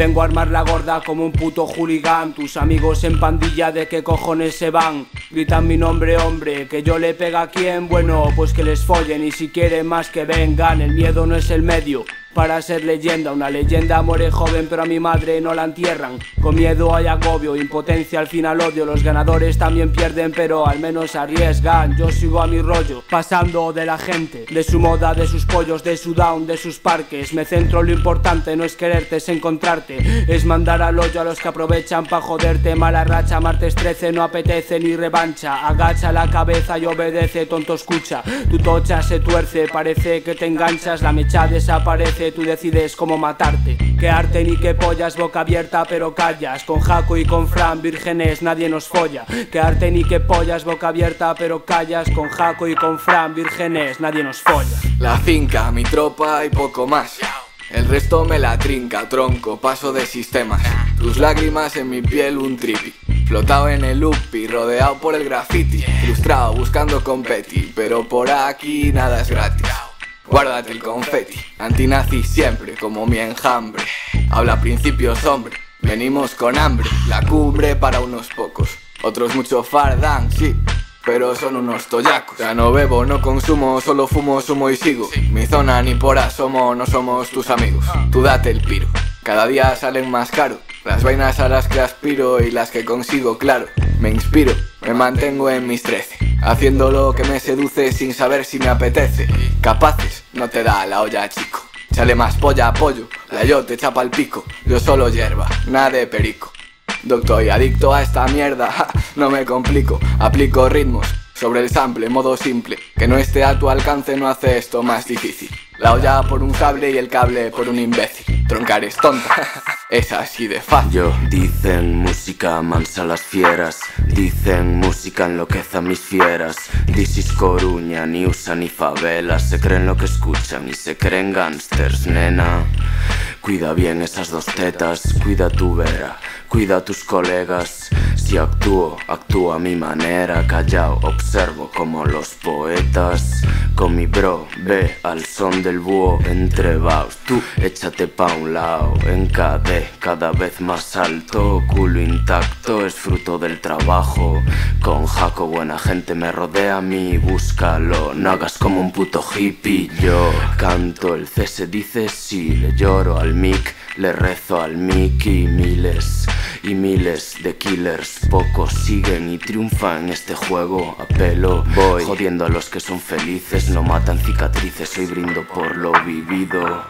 Vengo a armar la gorda como un puto hooligan. Tus amigos en pandilla, ¿de qué cojones se van? Gritan mi nombre, hombre, que yo le pega a quién. Bueno, pues que les follen y si quieren más que vengan. El miedo no es el medio para ser leyenda. Una leyenda muere joven pero a mi madre no la entierran. Con miedo hay agobio, impotencia, al final odio. Los ganadores también pierden pero al menos arriesgan. Yo sigo a mi rollo, pasando de la gente, de su moda, de sus pollos, de su down, de sus parques. Me centro en lo importante, no es quererte, es encontrarte. Es mandar al hoyo a los que aprovechan pa' joderte. Mala racha, martes 13, no apetece ni revancha. Agacha la cabeza y obedece, tonto escucha. Tu tocha se tuerce, parece que te enganchas. La mecha desaparece, tú decides cómo matarte. Que arte ni que pollas, boca abierta pero callas. Con Jaco y con Fran, vírgenes, nadie nos folla. Que arte ni que pollas, boca abierta pero callas. Con Jaco y con Fran, vírgenes, nadie nos folla. La finca, mi tropa y poco más. El resto me la trinca, tronco, paso de sistemas. Tus lágrimas en mi piel, un trippy. Flotado en el UPI, rodeado por el graffiti. Frustrado, buscando confeti, pero por aquí nada es gratis. Guárdate el confeti, antinazi siempre, como mi enjambre. Habla principios, hombre, venimos con hambre. La cumbre para unos pocos, otros mucho fardan, sí, pero son unos toyacos. Ya no bebo, no consumo, solo fumo, sumo y sigo. Mi zona ni por asomo, no somos tus amigos. Tú date el piro, cada día salen más caro. Las vainas a las que aspiro y las que consigo, claro. Me inspiro, me mantengo en mis 13, haciendo lo que me seduce sin saber si me apetece. Capaces, no te da la olla, chico. Sale más polla a pollo, la yo te chapa el pico. Yo solo hierba, nada de perico. Doctor y adicto a esta mierda, ja, no me complico. Aplico ritmos sobre el sample, modo simple. Que no esté a tu alcance no hace esto más difícil. La olla por un cable y el cable por un imbécil. Troncar es tonta, es así de fácil. Yo, dicen música mansa las fieras. Dicen música enloquece a mis fieras. This is Coruña, ni usa ni favelas. Se creen lo que escuchan y se creen gangsters, nena. Cuida bien esas dos tetas, cuida tu vera, cuida a tus colegas. Si actúo, actúo a mi manera. Callao, observo como los poetas. Con mi bro, ve al son del búho entre baos. Tú, échate pa' un lado, en KD, cada vez más alto. Culo intacto, es fruto del trabajo. Con Jaco buena gente me rodea a mí, búscalo. No hagas como un puto hippie. Yo canto, el C se dice sí. Le lloro al mic, le rezo al mic. Y miles de killers, pocos siguen y triunfan en este juego. Apelo, voy jodiendo a los que son felices. No matan cicatrices, hoy brindo por lo vivido.